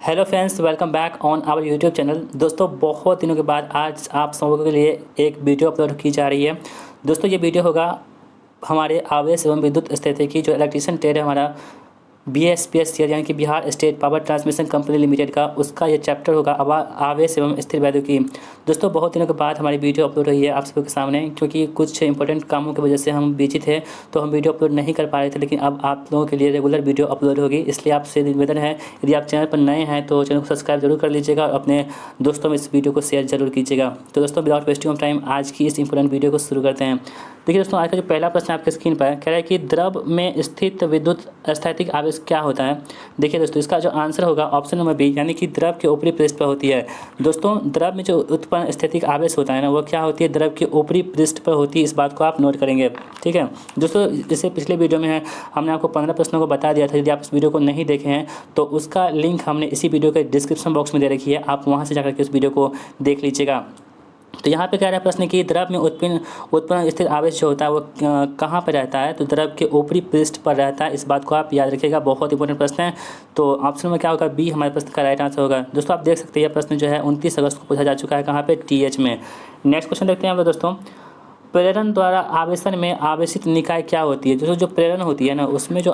Hello friends, welcome back on our YouTube channel. दोस्तों, बहुत दिनों के बाद आज आप सबों के लिए एक वीडियो अपलोड की जा रही है। दोस्तों, ये वीडियो होगा हमारे आवेश एवं विद्युत स्थितिकी जो इलेक्ट्रिशियन ट्रेड है हमारा BSPS यानी कि Bihar state power transmission company limited का, उसका ये चैप्टर होगा आवेश एवं स्थिर वैद्युतिकी। दोस्तों, बहुत दिनों के बाद हमारी वीडियो अपलोड हुई है आप सभी के सामने, क्योंकि कुछ इंपॉर्टेंट कामों की वजह से हम बिजी थे तो हम वीडियो अपलोड नहीं कर पा रहे थे। लेकिन अब आप लोगों के लिए रेगुलर वीडियो अपलोड होगी, इसलिए आपसे निवेदन है, यदि आप चैनल पर नए हैं तो चैनल को सब्सक्राइब जरूर कर लीजिएगा और अपने दोस्तों में इस वीडियो को शेयर जरूर कीजिएगा। तो दोस्तों, विदाउट वेस्टिंग ऑफ टाइम आज की इस इंपॉर्टेंट वीडियो को शुरू करते हैं। देखिए दोस्तों, आज का जो पहला प्रश्न आपके स्क्रीन पर कह रहा है कि द्रव में स्थित विद्युत स्थैतिक आवेश क्या होता है। देखिए दोस्तों, इसका जो आंसर होगा ऑप्शन नंबर बी, यानी कि द्रव के ऊपरी पृष्ठ पर होती है। दोस्तों, द्रव में जो उत्पन्न स्थैतिक आवेश होता है ना, वो क्या होती है, द्रव के ऊपरी पृष्ठ पर होती है। इस बात को आप नोट करेंगे, ठीक है दोस्तों। जैसे पिछले वीडियो में है, हमने आपको 15 प्रश्नों को बता दिया था। यदि आप इस वीडियो को नहीं देखे हैं तो उसका लिंक हमने इसी वीडियो के डिस्क्रिप्शन बॉक्स में दे रखी है, आप वहाँ से जाकर के उस वीडियो को देख लीजिएगा। तो यहाँ पे कह रहा है प्रश्न कि द्रव में उत्पन्न स्थित आवेश जो होता है वो कहाँ पर रहता है, तो द्रव के ऊपरी पृष्ठ पर रहता है। इस बात को आप याद रखिएगा, बहुत इंपॉर्टेंट प्रश्न है। तो ऑप्शन में क्या होगा, बी हमारे प्रश्न का राइट आंसर होगा। दोस्तों, आप देख सकते हैं यह प्रश्न जो है 29 अगस्त को पूछा जा चुका है, कहाँ पे, TH में। नेक्स्ट क्वेश्चन देखते हैं हम लोग दोस्तों। प्रेरण द्वारा आवेशन में आवेशित निकाय क्या होती है। दोस्तों, जो प्रेरण होती है ना, उसमें जो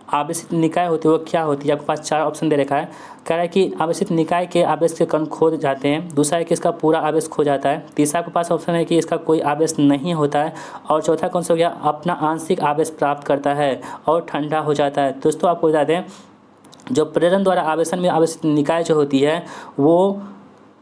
आवेशित निकाय होती है वो क्या होती है। आपके पास 4 ऑप्शन दे रखा है। कह रहा है कि आवेशित निकाय के आवेश के कण खो जाते हैं, दूसरा है कि इसका पूरा आवेश खो जाता है, तीसरा आपके पास ऑप्शन है कि इसका कोई आवेश नहीं होता है, और चौथा कौन सा हो गया, अपना आंशिक आवेश प्राप्त करता है और ठंडा हो जाता है। दोस्तों, आपको बता दें, जो प्रेरण द्वारा आवेशन में आवेशित निकाय जो होती है वो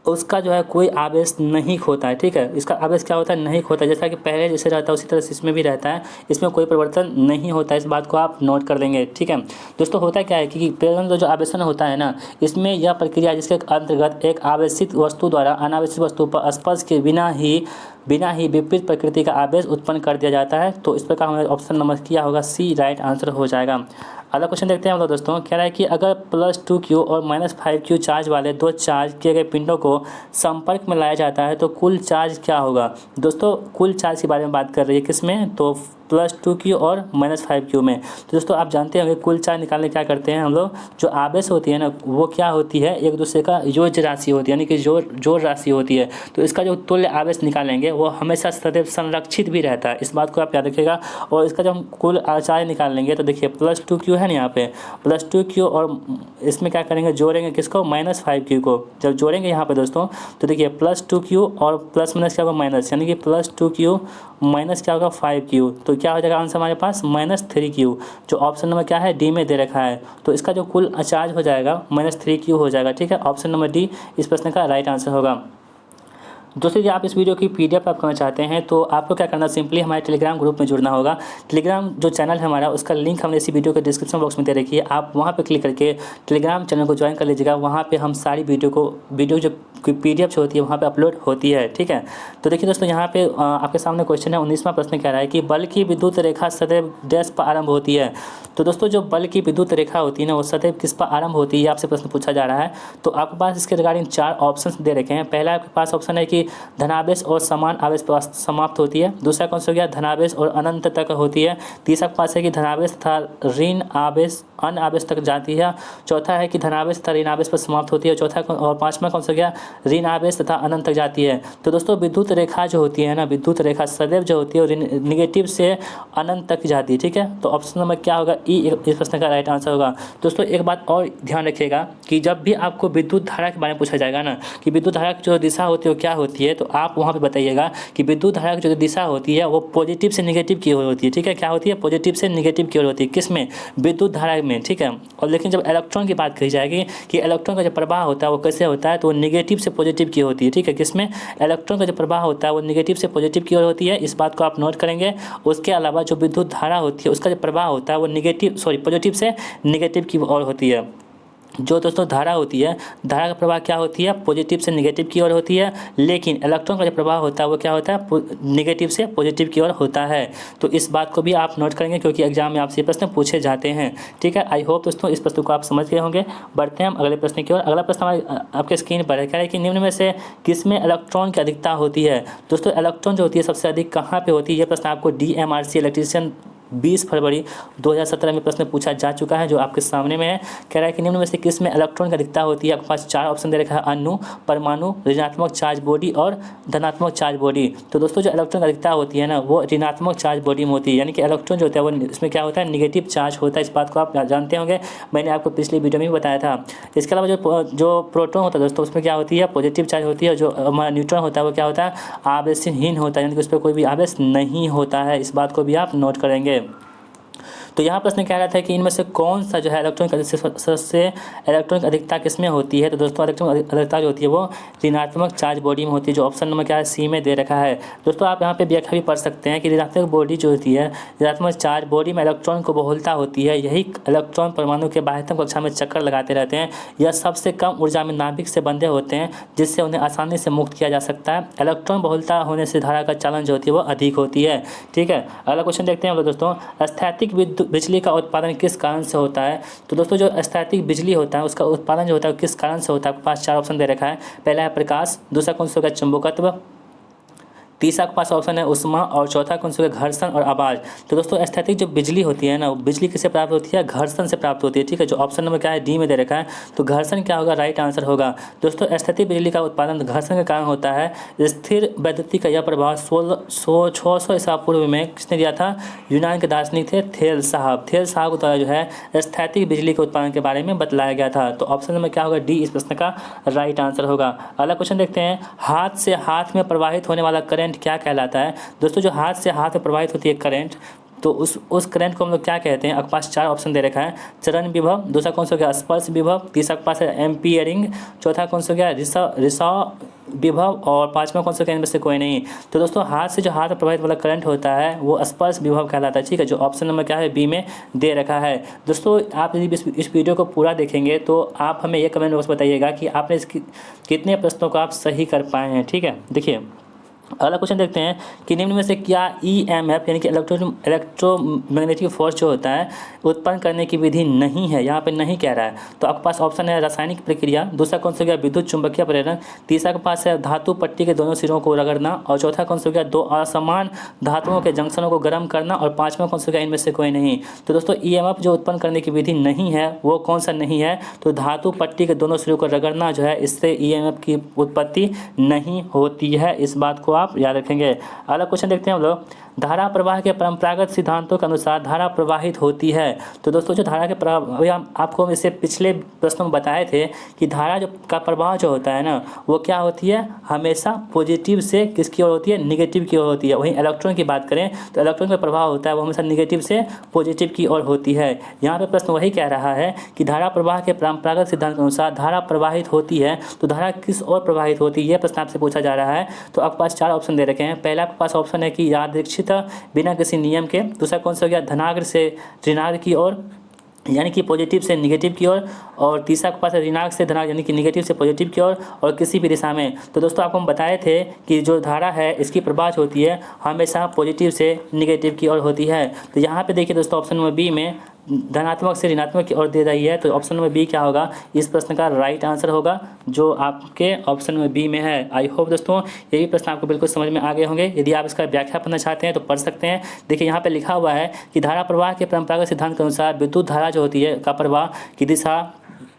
उसका जो है कोई आवेश नहीं खोता है, ठीक है। इसका आवेश क्या होता है, नहीं खोता है। जैसा कि पहले जैसे रहता है उसी तरह से इसमें भी रहता है, इसमें कोई परिवर्तन नहीं होता है। इस बात को आप नोट कर लेंगे, ठीक है दोस्तों। होता क्या है कि प्रेरण जो आवेशन होता है ना, इसमें यह प्रक्रिया जिसके अंतर्गत एक आवेशित वस्तु द्वारा अनावेशित वस्तु पर स्पर्श के बिना ही विपरीत प्रकृति का आवेश उत्पन्न कर दिया जाता है। तो इस प्रकार हमारे ऑप्शन नंबर किया होगा, सी राइट आंसर हो जाएगा। अगला क्वेश्चन देखते हैं हम लोग दोस्तों। कह रहा है कि अगर +2Q और -5Q चार्ज वाले दो चार्ज किए गए पिंडों को संपर्क में लाया जाता है तो कुल चार्ज क्या होगा। दोस्तों, कुल चार्ज के बारे में बात कर रही है, किसमें, तो +2Q और -5Q में। तो दोस्तों, आप जानते होंगे कुल चार्ज निकालने क्या करते हैं हम लोग, जो आवेश होती है ना वो क्या होती है, एक दूसरे का योज्य राशि होती है, यानी कि जोड़ राशि होती है। तो इसका जो तुल्य आवेश निकालेंगे वो हमेशा सदैव संरक्षित भी रहता है। इस बात को आप याद रखिएगा। और इसका जब हम कुल चार्ज निकाल लेंगे तो देखिए +2Q है ना, यहाँ पे +2Q और इसमें क्या करेंगे, जोड़ेंगे किसको, -5Q को। जब जोड़ेंगे यहाँ पे दोस्तों तो देखिए +2Q और प्लस माइनस क्या होगा, माइनस, यानी कि +2Q माइनस क्या होगा, 5Q। तो क्या हो जाएगा आंसर हमारे पास, -3Q, जो ऑप्शन नंबर क्या है, डी में दे रखा है। तो इसका जो कुल चार्ज हो जाएगा -3Q हो जाएगा, ठीक है। ऑप्शन नंबर डी इस प्रश्न का राइट आंसर होगा। दोस्तों, यदि आप इस वीडियो की PDF प्राप्त करना चाहते हैं तो आपको क्या करना, सिंपली हमारे टेलीग्राम ग्रुप में जुड़ना होगा। टेलीग्राम जो चैनल है हमारा, उसका लिंक हमने इसी वीडियो के डिस्क्रिप्शन बॉक्स में दे रखी है, आप वहां पे क्लिक करके टेलीग्राम चैनल को ज्वाइन कर लीजिएगा। वहां पे हम सारी वीडियो जो PDF जो होती है वहाँ पे अपलोड होती है, ठीक है। तो देखिए दोस्तों, यहाँ पे आपके सामने क्वेश्चन है, 19वां प्रश्न कह रहा है कि बल की विद्युत रेखा सदैव डैश पर आरंभ होती है। तो दोस्तों, जो बल की विद्युत रेखा होती है ना वो सदैव किस पर आरंभ होती है, आपसे प्रश्न पूछा जा रहा है। तो आपके पास इसके रिगार्डिंग 4 ऑप्शन दे रखे हैं। पहला आपके पास ऑप्शन है कि धनावेश और समान आवेश पर समाप्त होती है। दूसरा कौन सा हो गया, धनावेश और अनंत तक होती है। तीसरा के पास है कि धनावेश तथा ऋण आवेश अन्य आवेश तक जाती है। चौथा है कि धनावेश तथा ऋण आवेश पर समाप्त होती है। चौथा और पांचवा कौन सा हो गया, ऋण आवेश तथा अनंत तक जाती है। तो दोस्तों, विद्युत रेखा जो होती है ना, विद्युत रेखा सदैव जो होती है निगेटिव से अनंत तक जाती है, ठीक है। तो ऑप्शन नंबर क्या होगा, ई इस प्रश्न का राइट आंसर होगा। दोस्तों, एक बात और ध्यान रखिएगा कि जब भी आपको विद्युत धारा के बारे में पूछा जाएगा ना, कि विद्युत धारा की जो दिशा होती है वो क्या होती है, तो आप वहाँ पे बताइएगा कि विद्युत धारा की जो दिशा होती है वो पॉजिटिव से नेगेटिव की ओर होती है, ठीक है। क्या होती है, पॉजिटिव से नेगेटिव की ओर होती है, किसमें, विद्युत धारा में, ठीक है। और लेकिन जब इलेक्ट्रॉन की बात कही जाएगी कि इलेक्ट्रॉन का जो प्रवाह होता है वो कैसे होता है, तो वो नेगेटिव से पॉजिटिव की होती है, ठीक है। किसमें, इलेक्ट्रॉन का जो प्रवाह होता है वो नेगेटिव से पॉजिटिव की ओर होती है। इस बात को आप नोट करेंगे। उसके अलावा जो विद्युत धारा होती है उसका जो प्रवाह होता है वो पॉजिटिव से नेगेटिव की ओर होती है। जो दोस्तों धारा होती है, धारा का प्रवाह क्या होती है, पॉजिटिव से नेगेटिव की ओर होती है। लेकिन इलेक्ट्रॉन का जो प्रवाह होता है वो क्या होता है, नेगेटिव से पॉजिटिव की ओर होता है। तो इस बात को भी आप नोट करेंगे, क्योंकि एग्जाम में आपसे ये प्रश्न पूछे जाते हैं, ठीक है। आई होप दोस्तों इस प्रश्न को आप समझ गए होंगे। बढ़ते हैं हम अगले प्रश्न की ओर। अगला प्रश्न हमारे आपके स्क्रीन पर है, कह रहा है कि निम्न में से किसमें इलेक्ट्रॉन की अधिकता होती है। दोस्तों, इलेक्ट्रॉन जो होती है सबसे अधिक कहाँ पर होती है, ये प्रश्न आपको DMRC इलेक्ट्रीशियन 20 फरवरी 2017 में प्रश्न पूछा जा चुका है, जो आपके सामने में है। कह रहा है कि निम्न में से किस में इलेक्ट्रॉन की अधिकता होती है। आपके पास 4 ऑप्शन दे रखा है, अणु, परमाणु, ऋणात्मक चार्ज बॉडी और धनात्मक चार्ज बॉडी। तो दोस्तों जो इलेक्ट्रॉन की अधिकता होती है ना, वो ऋणात्मक चार्ज बॉडी में होती है, यानी कि इलेक्ट्रॉन जो होता है वो इसमें क्या होता है, निगेटिव चार्ज होता है। इस बात को आप जानते होंगे, मैंने आपको पिछली वीडियो में भी बताया था। इसके अलावा जो प्रोटॉन होता है दोस्तों, उसमें क्या होती है, पॉजिटिव चार्ज होती है। जो हमारा न्यूट्रॉन होता है वो क्या होता है, आवेशहीन होता है, यानी कि उस पर कोई भी आवेश नहीं होता है। इस बात को भी आप नोट करेंगे। तो यहाँ प्रश्न कह रहा था कि इनमें से कौन सा जो है इलेक्ट्रॉन की अधिकता किसमें होती है। तो दोस्तों इलेक्ट्रॉन अधिकता जो होती है वो ऋणात्मक चार्ज बॉडी में होती है, जो ऑप्शन नंबर क्या है, सी में दे रखा है। दोस्तों आप यहाँ पे व्याख्या भी पढ़ सकते हैं कि ऋणात्मक बॉडी जो होती है, ऋणात्मक चार्ज बॉडी में इलेक्ट्रॉन को बहुलता होती है। यही इलेक्ट्रॉन परमाणु के बाह्यतम कक्षा में चक्कर लगाते रहते हैं। यह सबसे कम ऊर्जा में नाभिक से बंधे होते हैं, जिससे उन्हें आसानी से मुक्त किया जा सकता है। इलेक्ट्रॉन बहुलता होने से धारा का चालन जो होती है वो अधिक होती है। ठीक है, अगला क्वेश्चन देखते हैं दोस्तों, स्थैतिक बिजली का उत्पादन किस कारण से होता है। तो दोस्तों जो स्थैतिक बिजली होता है उसका उत्पादन जो होता है किस कारण से होता है। आपके पास 4 ऑप्शन दे रखा है। पहला है प्रकाश, दूसरा कौन सा होगा, चुंबकत्व, तीसरा के पास ऑप्शन है उष्मा और चौथा कौन सा, घर्षण और आवाज़। तो दोस्तों स्थैतिक जो बिजली होती है ना, बिजली किससे प्राप्त होती है, घर्षण से प्राप्त होती है। ठीक है, जो ऑप्शन नंबर क्या है, डी में दे रखा है। तो घर्षण क्या होगा, राइट आंसर होगा। दोस्तों स्थैतिक बिजली का उत्पादन घर्षण के कारण होता है। स्थिर वैद्युति का यह प्रभाव 600 ईसा पूर्व में किसने दिया था, यूनान के दार्शनिक थे थेल साहब के द्वारा जो है स्थैतिक बिजली के उत्पादन के बारे में बतलाया गया था। तो ऑप्शन नंबर क्या होगा, डी इस प्रश्न का राइट आंसर होगा। अगला क्वेश्चन देखते हैं, हाथ से हाथ में प्रवाहित होने वाला करंट क्या कहलाता है। दोस्तों जो हाथ से हाथ में प्रवाहित होती है करंट, तो उस करंट को हम लोग क्या कहते हैं। आपके पास 4 ऑप्शन दे रखा है, चरण विभव, दूसरा कौन सा हो गया, स्पर्श विभव, तीसरा के पास है एम्पियरिंग, चौथा कौन सा हो गया, रिसाव विभव और पांचवा कौन सा, इनमें से कोई नहीं। तो दोस्तों हाथ से जो हाथ में प्रवाहित वाला करंट होता है वो स्पर्श विभव कहलाता है। ठीक है, जो ऑप्शन नंबर क्या है, बी में दे रखा है। दोस्तों आप यदि इस वीडियो को पूरा देखेंगे तो आप हमें ये कमेंट बॉक्स बताइएगा कि आपने कितने प्रश्नों को आप सही कर पाए हैं। ठीक है, देखिए अगला क्वेश्चन देखते हैं कि निम्न में से क्या EMF यानी कि इलेक्ट्रोमैग्नेटिक फोर्स जो होता है उत्पन्न करने की विधि नहीं है। यहाँ पे नहीं कह रहा है। तो आपके पास ऑप्शन है रासायनिक प्रक्रिया, दूसरा कौन सा हो गया, विद्युत चुंबकीय प्रेरण, तीसरा के पास है धातु पट्टी के दोनों सिरों को रगड़ना और चौथा कौन सा हो गया, 2 असमान धातुओं के जंक्शनों को गर्म करना और पाँचवा कौन सा हो गया, इनमें से कोई नहीं। तो दोस्तों EMF जो उत्पन्न करने की विधि नहीं है वो कौन सा नहीं है, तो धातु पट्टी के दोनों सिरों को रगड़ना जो है, इससे EMF की उत्पत्ति नहीं होती है। इस बात को आप याद रखेंगे। अगला क्वेश्चन देखते हैं हम लोग, धारा प्रवाह के परंपरागत सिद्धांतों के अनुसार धारा प्रवाहित होती है। तो दोस्तों जो धारा के प्रवाह, अभी हम आपको इससे पिछले प्रश्नों में बताए थे कि धारा का प्रवाह जो होता है ना, वो क्या होती है, हमेशा पॉजिटिव से किसकी ओर होती है, निगेटिव की ओर होती है। वहीं इलेक्ट्रॉन की बात करें तो इलेक्ट्रॉन का प्रवाह होता है वो हमेशा निगेटिव से पॉजिटिव की ओर होती है। यहाँ पे प्रश्न वही कह रहा है कि धारा प्रवाह के परंपरागत सिद्धांत के अनुसार धारा प्रवाहित होती है, तो धारा किस ओर प्रवाहित होती है, यह प्रश्न आपसे पूछा जा रहा है। तो आपके पास 4 ऑप्शन दे रखे हैं। पहला आपके पास ऑप्शन है कि यादृच्छिक बिना किसी नियम के, दूसरा कौन सा हो गया, धनाग्र से ऋणाग्र की ओर यानी कि पॉजिटिव से निगेटिव की ओर, और तीसरा के पास है ऋणाग्र से धनाग्र यानी कि निगेटिव से पॉजिटिव की ओर, और किसी भी दिशा में। तो दोस्तों आपको हम बताए थे कि जो धारा है इसकी प्रवाह होती है हमेशा पॉजिटिव से निगेटिव की ओर होती है। तो यहाँ पे देखिए दोस्तों ऑप्शन नंबर बी में धनात्मक से ऋणात्मक की ओर दे रही है। तो ऑप्शन नंबर बी क्या होगा, इस प्रश्न का राइट आंसर होगा, जो आपके ऑप्शन नंबर बी में है। आई होप दोस्तों ये भी प्रश्न आपको बिल्कुल समझ में आ गए होंगे। यदि आप इसका व्याख्या पढ़ना चाहते हैं तो पढ़ सकते हैं। देखिए यहाँ पे लिखा हुआ है कि धारा प्रवाह के परंपरागत सिद्धांत के अनुसार विद्युत धारा जो होती है का प्रवाह की दिशा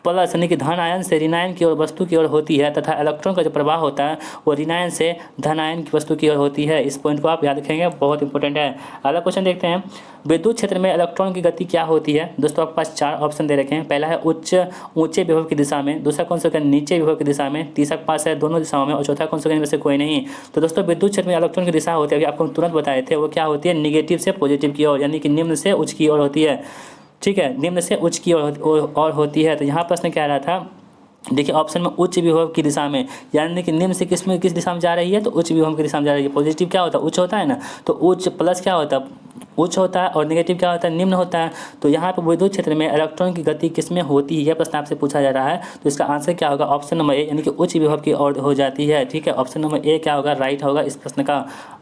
प्लस यानी कि धन आयन से ऋणायन की ओर वस्तु की ओर होती है, तथा इलेक्ट्रॉन का जो प्रवाह होता है वो ऋणायन से धनायन की वस्तु की ओर होती है। इस पॉइंट को आप याद रखेंगे, बहुत इंपॉर्टेंट है। अगला क्वेश्चन देखते हैं, विद्युत क्षेत्र में इलेक्ट्रॉन की गति क्या होती है। दोस्तों आपके पास 4 ऑप्शन दे रखे हैं। पहला है ऊंचे विभव की दिशा में, दूसरा कौन सा है, नीचे विभव की दिशा में, तीसरा के पास है दोनों दिशाओं में, और चौथा कौन सा, इनमें से कोई नहीं। तो दोस्तों विद्युत क्षेत्र में इलेक्ट्रॉन की दिशा होती है, अभी आपको तुरंत बताए थे, वो क्या होती है, निगेटिव से पॉजिटिव की ओर, यानी कि निम्न से उच्च की ओर होती है। ठीक है, निम्न से उच्च की ओर होती है। तो यहाँ प्रश्न कह रहा था, देखिए ऑप्शन में उच्च विभव की दिशा में, यानी कि निम्न से किस दिशा में जा रही है, तो उच्च विभव की दिशा में जा रही है। पॉजिटिव क्या होता है, उच्च होता है ना, तो उच्च प्लस क्या होता है, उच्च होता है, और नेगेटिव क्या होता है, निम्न होता है। तो यहाँ पर विद्युत क्षेत्र में इलेक्ट्रॉन की गति किसमें होती है, यह प्रश्न आपसे पूछा जा रहा है। तो इसका आंसर क्या होगा, ऑप्शन नंबर ए यानी कि उच्च विभव की ओर हो जाती है। ठीक है, ऑप्शन नंबर ए क्या होगा, राइट होगा इस प्रश्न का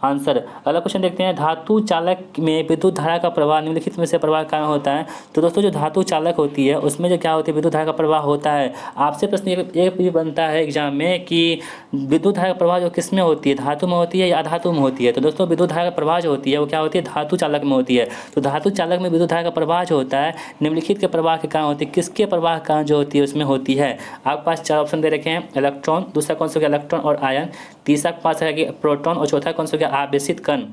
आंसर। अगला क्वेश्चन देखते हैं, धातु चालक में विद्युत धारा का प्रवाह निम्नलिखित में से प्रवाह कारण होता है। तो दोस्तों जो धातु चालक होती है उसमें जो क्या होती है, विद्युत धारा का प्रवाह होता है। आपसे प्रश्न एक भी बनता है एग्जाम में कि विद्युत धारा का प्रवाह जो किस में होती है, धातु में होती है या अधातु में होती है। तो दोस्तों विद्युत धारा का प्रवाह जो होती है वो क्या होती है, धातु चालक में होती है। तो धातु चालक में विद्युत धारा का प्रवाह जो होता है निम्नलिखित के प्रवाह के कारण होती है, किसके प्रवाह के कारण जो होती है उसमें होती है। आपके पास 4 ऑप्शन दे रखे हैं, इलेक्ट्रॉन, दूसरा कौन सा हो गया इलेक्ट्रॉन और आयन, तीसरा के पास है कि प्रोटॉन और चौथा कौन सा हो गया आवेशित कण।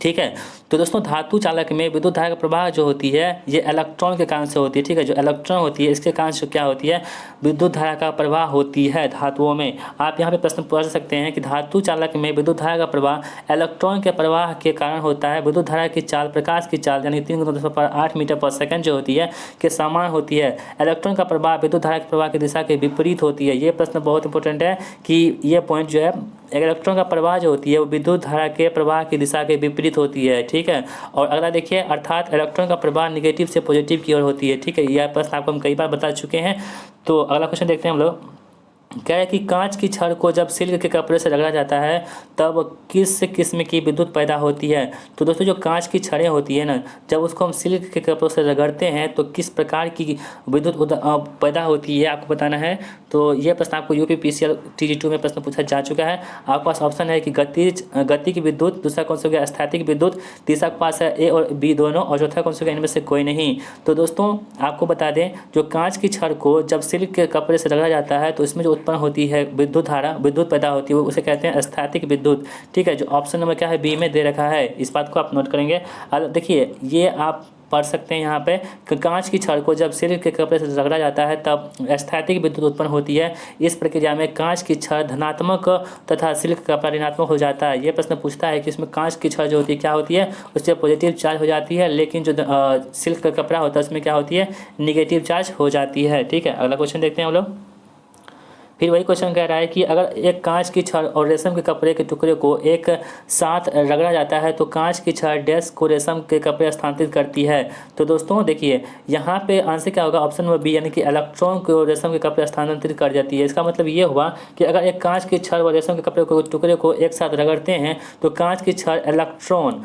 ठीक है, तो दोस्तों धातु चालक में विद्युत धारा का प्रवाह जो होती है ये इलेक्ट्रॉन के कारण से होती है। ठीक है, जो इलेक्ट्रॉन होती है इसके कारण से क्या होती है विद्युत धारा का प्रवाह होती है धातुओं में। आप यहाँ पे प्रश्न पूछ सकते हैं कि धातु चालक में विद्युत धारा का प्रवाह इलेक्ट्रॉन के प्रवाह के कारण होता है। विद्युत धारा की चाल प्रकाश की चाल यानी 3×10⁸ मीटर पर सेकंड जो होती है के समान होती है। इलेक्ट्रॉन का प्रवाह विद्युत धारा के प्रवाह की दिशा के विपरीत होती है। ये प्रश्न बहुत इंपॉर्टेंट है कि ये पॉइंट जो है इलेक्ट्रॉन का प्रवाह जो होती है वो विद्युत धारा के प्रवाह की दिशा के विपरीत होती है। ठीक है, और अगला देखिए अर्थात इलेक्ट्रॉन का प्रवाह नेगेटिव से पॉजिटिव की ओर होती है। ठीक है, यह प्रश्न आपको हम कई बार बता चुके हैं। तो अगला क्वेश्चन देखते हैं हम लोग। कह रहे कि कांच की छड़ को जब सिल्क के कपड़े से रगड़ा जाता है तब किस किस्म की विद्युत पैदा होती है। तो दोस्तों जो कांच की छड़ें होती है ना, जब उसको हम सिल्क के कपड़ों से रगड़ते हैं तो किस प्रकार की विद्युत पैदा होती है आपको बताना है। तो ये प्रश्न आपको UPPCL TG2 में प्रश्न पूछा जा चुका है। आपके पास ऑप्शन है कि गति की विद्युत, दूसरा कौन सा हो गया स्थैतिक विद्युत, तीसरा के पास है A और B दोनों, और चौथा कौन सा हो गया इनमें से कोई नहीं। तो दोस्तों आपको बता दें जो कांच की छड़ को जब सिल्क के कपड़े से रगड़ा जाता है तो इसमें जो उत्पन्न होती है विद्युत धारा, विद्युत पैदा होती है, वो उसे कहते हैं स्थैतिक विद्युत। ठीक है, जो ऑप्शन नंबर क्या है B में दे रखा है, इस बात को आप नोट करेंगे। देखिए ये आप पढ़ सकते हैं यहाँ पे कि कांच की छड़ को जब सिल्क के कपड़े से रगड़ा जाता है तब स्थैतिक विद्युत उत्पन्न होती है। इस प्रक्रिया में कांच की छड़ धनात्मक तथा सिल्क का कपड़ा ऋणात्मक हो जाता है। ये प्रश्न पूछता है कि इसमें कांच की छड़ जो होती है क्या होती है उससे पॉजिटिव चार्ज हो जाती है, लेकिन जो सिल्क का कपड़ा होता है उसमें क्या होती है निगेटिव चार्ज हो जाती है। ठीक है, अगला क्वेश्चन देखते हैं हम लोग। फिर वही क्वेश्चन कह रहा है कि अगर एक कांच की छड़ और रेशम के कपड़े के टुकड़े को एक साथ रगड़ा जाता है तो कांच की छड़ डैश को रेशम के कपड़े स्थानांतरित करती है। तो दोस्तों देखिए यहाँ पे आंसर क्या होगा ऑप्शन नंबर B यानी कि इलेक्ट्रॉन को रेशम के कपड़े स्थानांतरित कर जाती है। इसका मतलब ये हुआ कि अगर एक कांच की छड़ और रेशम के कपड़े को टुकड़े को एक साथ रगड़ते हैं तो कांच की छड़ इलेक्ट्रॉन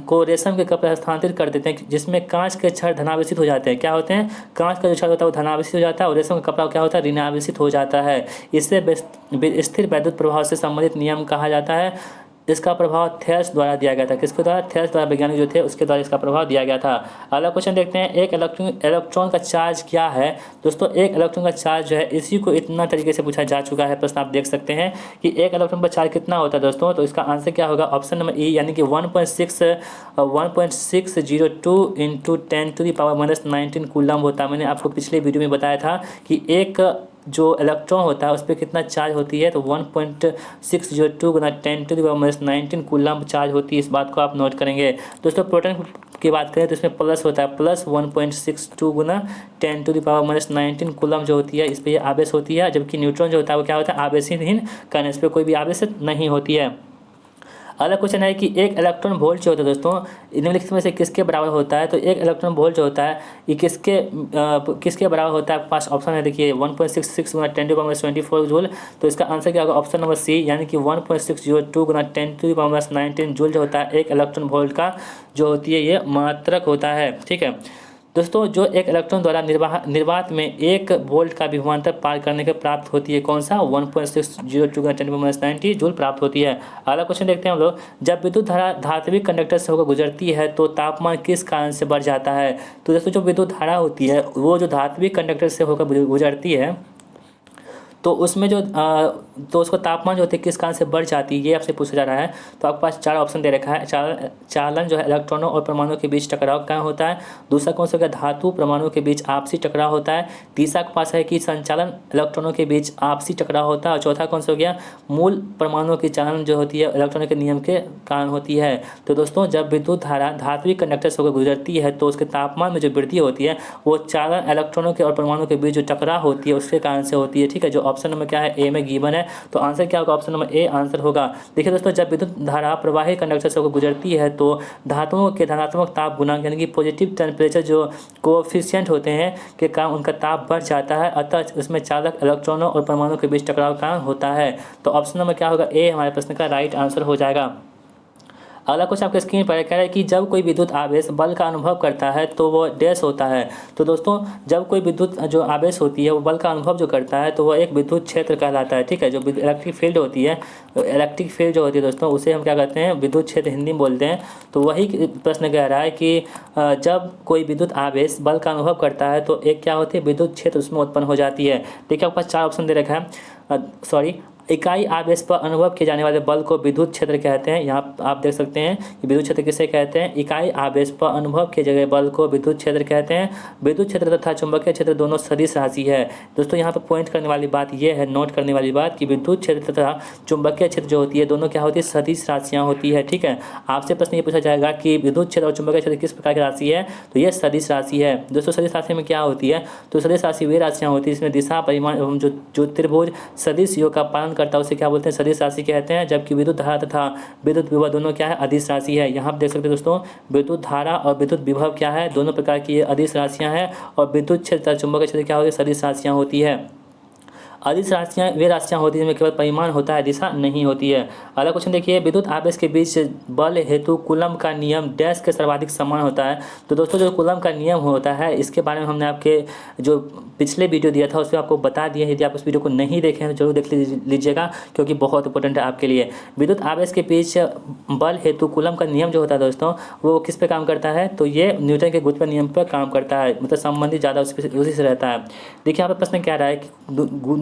को रेशम के कपड़े स्थानांतरित कर देते हैं, जिसमें कांच के छड़ धनावेशित हो जाते हैं। क्या होते हैं कांच का जो छड़ होता है वो धनावेशित हो जाता है और रेशम का कपड़ा क्या होता है ऋणावेशित हो जाता है। इससे स्थिर वैद्युत प्रभाव से संबंधित नियम कहा जाता है। इसका प्रभाव थेल्स द्वारा दिया गया था। किसके द्वारा? थेल्स द्वारा, वैज्ञानिक जो थे उसके द्वारा इसका प्रभाव दिया गया था। अगला क्वेश्चन देखते हैं, एक इलेक्ट्रॉन का चार्ज क्या है। दोस्तों एक इलेक्ट्रॉन का चार्ज जो है इसी को इतना तरीके से पूछा जा चुका है प्रश्न, आप देख सकते हैं कि एक इलेक्ट्रॉन पर चार्ज कितना होता है दोस्तों। तो इसका आंसर क्या होगा ऑप्शन नंबर E यानी कि 1.602 इंटू 10⁻⁻19 कूलम होता है। मैंने आपको पिछले वीडियो में बताया था कि एक जो इलेक्ट्रॉन होता है उस पर कितना चार्ज होती है, तो 1.602 गुना 10⁻⁻19 कूलम चार्ज होती है। इस बात को आप नोट करेंगे। दोस्तों प्रोटॉन की बात करें तो इसमें प्लस होता है, प्लस 1.62 गुना 10⁻⁻19 कूलम जो होती है इस पर यह आवेश होती है। जबकि न्यूट्रॉन जो होता है वो क्या होता है आवेशहीन कण, इस पर कोई भी आवेश नहीं होती है। अगला क्वेश्चन है कि एक इलेक्ट्रॉन वोल्ट जो होता है दोस्तों निम्नलिखित में से किसके बराबर होता है। तो एक इलेक्ट्रॉन वोल्ट जो होता है ये किसके बराबर होता है। आपके पास ऑप्शन है देखिए 1.66 गुना 10⁻24 जूल। तो इसका आंसर क्या होगा ऑप्शन नंबर C यानी कि 1.602 गुना 10⁻19 जूल जो होता है एक इलेक्ट्रॉन वोल्ट का जो होती है ये मात्रक होता है। ठीक है दोस्तों, जो एक इलेक्ट्रॉन द्वारा निर्वात में 1 वोल्ट का विभवांतर पार करने के प्राप्त होती है कौन सा 1.602 गुना 10⁻90 जूल प्राप्त होती है। अगला क्वेश्चन देखते हैं हम लोग, जब विद्युत धारा धात्विक कंडक्टर से होकर गुजरती है तो तापमान किस कारण से बढ़ जाता है। तो दोस्तों जो विद्युत धारा होती है वो जो धात्विक कंडक्टर से होकर गुजरती है तो उसमें जो तो उसको तापमान जो होती है किस कारण से बढ़ जाती है ये आपसे पूछा जा रहा है। तो आपके पास 4 ऑप्शन दे रखा है। चालन जो है इलेक्ट्रॉनों और परमाणुओं के बीच टकराव का होता है। दूसरा कौन सा हो गया धातु परमाणुओं के बीच आपसी टकराव होता है। तीसरा के पास है कि संचालन इलेक्ट्रॉनों के बीच आपसी टकराव होता है। और चौथा कौन सा हो गया मूल परमाणुओं की चालन जो होती है इलेक्ट्रॉनों के नियम के कारण होती है। तो दोस्तों जब विद्युत धारा धात्विक कंडक्टर से होकर गुजरती है तो उसके तापमान में जो वृद्धि होती है वो चालन इलेक्ट्रॉनों के और परमाणुओं के बीच जो टकराव होती है उसके कारण से होती है। ठीक है, जो ऑप्शन नंबर क्या है A में गिवन है। तो आंसर क्या होगा ऑप्शन नंबर A आंसर होगा। देखिए दोस्तों जब विद्युत धारा प्रवाही कंडक्टर से होकर गुजरती है तो धातुओं के धनात्मक ताप गुणांक यानी कि पॉजिटिव टेम्परेचर जो कोएफिशिएंट होते हैं के कारण उनका ताप बढ़ जाता है, अतः उसमें चालक इलेक्ट्रॉनों और परमाणुओं के बीच टकराव का होता है। तो ऑप्शन नंबर क्या होगा A हमारे प्रश्न का राइट आंसर हो जाएगा। अगला क्वेश्चन आपके स्क्रीन पर कह रहा है कि जब कोई विद्युत आवेश बल का अनुभव करता है तो वो डैश होता है। तो दोस्तों जब कोई विद्युत जो आवेश होती है वो बल का अनुभव जो करता है तो वो एक विद्युत क्षेत्र कहलाता है। ठीक है, जो इलेक्ट्रिक फील्ड होती है, इलेक्ट्रिक फील्ड जो होती है दोस्तों उसे हम क्या कहते हैं, विद्युत क्षेत्र हिंदी में बोलते हैं। तो वही प्रश्न कह रहा है कि जब कोई विद्युत आवेश बल का अनुभव करता है तो एक क्या होती है, विद्युत क्षेत्र उसमें उत्पन्न हो जाती है। देखिए आपके पास 4 ऑप्शन दे रखा है। इकाई आवेश पर अनुभव किए जाने वाले बल को विद्युत क्षेत्र कहते हैं। यहाँ आप देख सकते हैं कि विद्युत क्षेत्र किसे कहते हैं, इकाई आवेश पर अनुभव किए गए बल को विद्युत क्षेत्र कहते हैं। विद्युत क्षेत्र तथा चुंबकीय क्षेत्र दोनों सदिश राशि है। दोस्तों यहाँ पर पॉइंट करने वाली बात यह है, नोट करने वाली बात, कि विद्युत क्षेत्र तथा चुंबकीय क्षेत्र जो होती है दोनों क्या होती है, सदिश राशियाँ होती है। ठीक है, आपसे प्रश्न ये पूछा जाएगा कि विद्युत क्षेत्र और चुंबकीय क्षेत्र किस प्रकार की राशि है, तो ये सदिश राशि है। दोस्तों सदिश राशि में क्या होती है, तो सदिश राशि वे राशियाँ होती है इसमें दिशा, परिमाण एवं जो त्रिभुज सदिश योग का पालन करता है उसे क्या बोलते हैं, सदिश राशि कहते हैं। जबकि विद्युत धारा तथा विद्युत विभव दोनों क्या है, अदिश राशि है। यहाँ आप देख सकते हैं दोस्तों, विद्युत धारा और विद्युत विभव क्या है, दोनों प्रकार की ये अदिश राशियाँ हैं। और विद्युत क्षेत्र चुंबकीय क्षेत्र क्या होती है, सदिश राशियाँ होती है। अदिश राशियाँ वे राशियाँ होती हैं जिनमें केवल परिमाण होता है, दिशा नहीं होती है। अगला क्वेश्चन देखिए, विद्युत आवेश के बीच बल हेतु कूलम का नियम डैश के सर्वाधिक समान होता है। तो दोस्तों जो कूलम का नियम होता है इसके बारे में हमने आपके जो पिछले वीडियो दिया था उसमें आपको बता दिया। यदि आप उस वीडियो को नहीं देखे हैं तो जरूर देख लीजिएगा क्योंकि बहुत इंपॉर्टेंट है आपके लिए। विद्युत आवेश के बीच बल हेतु कूलम का नियम जो होता है दोस्तों वो किस पे काम करता है, तो ये न्यूटन के गुरुत्व नियम पर काम करता है, मतलब संबंधित ज़्यादा उसी से रहता है। देखिए यहाँ पर प्रश्न क्या रहा है कि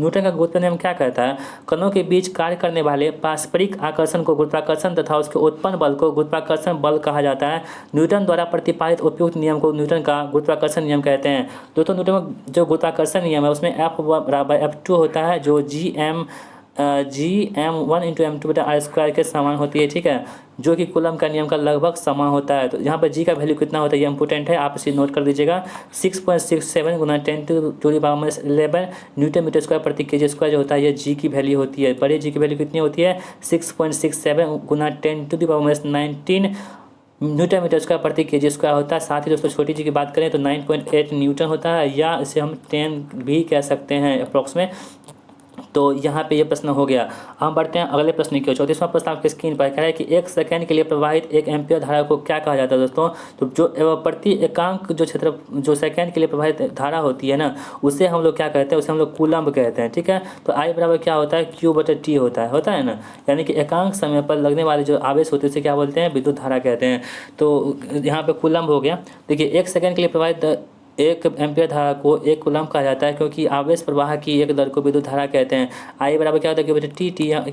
न्यूटन का गुरुत्व नियम क्या कहता है, कणों के बीच कार्य करने वाले पारस्परिक आकर्षण को गुरुत्वाकर्षण तथा उसके उत्पन्न बल को गुरुत्वाकर्षण बल कहा जाता है। न्यूटन द्वारा प्रतिपादित उपयुक्त नियम को न्यूटन का गुरुत्वाकर्षण नियम कहते हैं। दोस्तों न्यूटन का जो गुरुत्वाकर्षण नियम है उसमें F/F2 होता है जो Gm1 × m2/r² के समान होती है। ठीक है, जो कि कूलम का नियम का लगभग समान होता है। तो यहाँ पर जी का वैल्यू कितना होता है ये इंपॉर्टेंट है, आप इसे नोट कर दीजिएगा। 6.67 × 10⁻11 न्यूटन मीटर स्क्वायर प्रति kg स्क्वायर जो होता है ये जी की वैल्यू होती है। बड़े जी की वैल्यू कितनी होती है, 6.67 × 10⁻19 न्यूटन मीटर स्क्वायर प्रति kg स्क्वायर होता है। साथ ही दोस्तों छोटी जी की बात करें तो 9.8 न्यूटन होता है, या इसे हम 10 भी कह सकते हैं अप्रॉक्स में। तो यहाँ पे ये प्रश्न हो गया। हम बढ़ते हैं अगले प्रश्न की ओर। 34वां प्रश्न आपके स्क्रीन पर कह रहा है कि 1 सेकंड के लिए प्रवाहित 1 एम्पीयर धारा को क्या कहा जाता है दोस्तों, तो जो प्रति एकांक जो क्षेत्र जो सेकंड के लिए प्रवाहित धारा होती है ना उसे हम लोग क्या कहते हैं, उसे हम लोग कूलम्ब कहते हैं। ठीक है, तो I बराबर क्या होता है, Q/T होता है ना, यानी कि एकांक समय पर लगने वाले जो आवेश होते हैं उसे क्या बोलते हैं, विद्युत धारा कहते हैं। तो यहाँ पे कूलम्ब हो गया। देखिए 1 सेकंड के लिए प्रवाहित 1 एम्पीयर धारा को 1 कूलम्ब कहा जाता है क्योंकि आवेश प्रवाह की एक दर को विद्युत धारा कहते हैं। I बराबर क्या होता है, Q/T,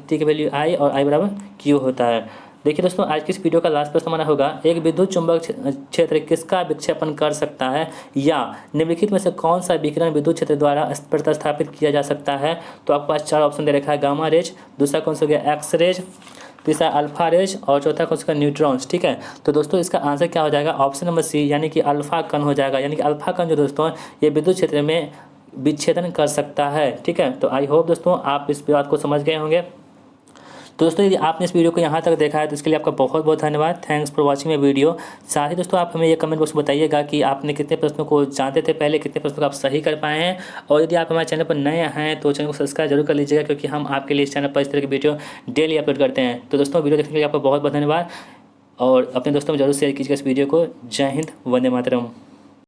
T की वैल्यू I और I बराबर Q होता है। देखिए दोस्तों आज की इस वीडियो का लास्ट प्रश्न हमारा होगा, एक विद्युत चुंबक क्षेत्र किसका विक्षेपण कर सकता है, या निम्नलिखित में से कौन सा विकिरण विद्युत क्षेत्र द्वारा प्रतिस्थापित किया जा सकता है। तो आपके पास 4 ऑप्शन दे रखा है, गामा रेज, दूसरा कौन सा हो गया एक्स रेज, तीसरा अल्फा रेज और चौथा कौन सा न्यूट्रॉन्स। ठीक है, तो दोस्तों इसका आंसर क्या हो जाएगा, ऑप्शन नंबर सी यानी कि अल्फा कण हो जाएगा। यानी कि अल्फा कण जो दोस्तों ये विद्युत क्षेत्र में विच्छेदन कर सकता है। ठीक है, तो आई होप दोस्तों आप इस बात को समझ गए होंगे। तो दोस्तों यदि आपने इस वीडियो को यहाँ तक देखा है तो इसके लिए आपका बहुत बहुत धन्यवाद। Thanks for watching my video. साथ ही दोस्तों आप हमें ये कमेंट बॉक्स में बताइएगा कि आपने कितने प्रश्नों को जानते थे पहले, कितने प्रश्नों को आप सही कर पाए हैं। और यदि आप हमारे चैनल पर नए हैं तो चैनल को सब्सक्राइब जरूर कर लीजिएगा क्योंकि हम आपके लिए इस चैनल पर इस तरह की वीडियो डेली अपलोड करते हैं। तो दोस्तों वीडियो देखने के लिए आपका बहुत बहुत धन्यवाद और अपने दोस्तों में जरूर शेयर कीजिएगा इस वीडियो को। जय हिंद, वंदे मातरम।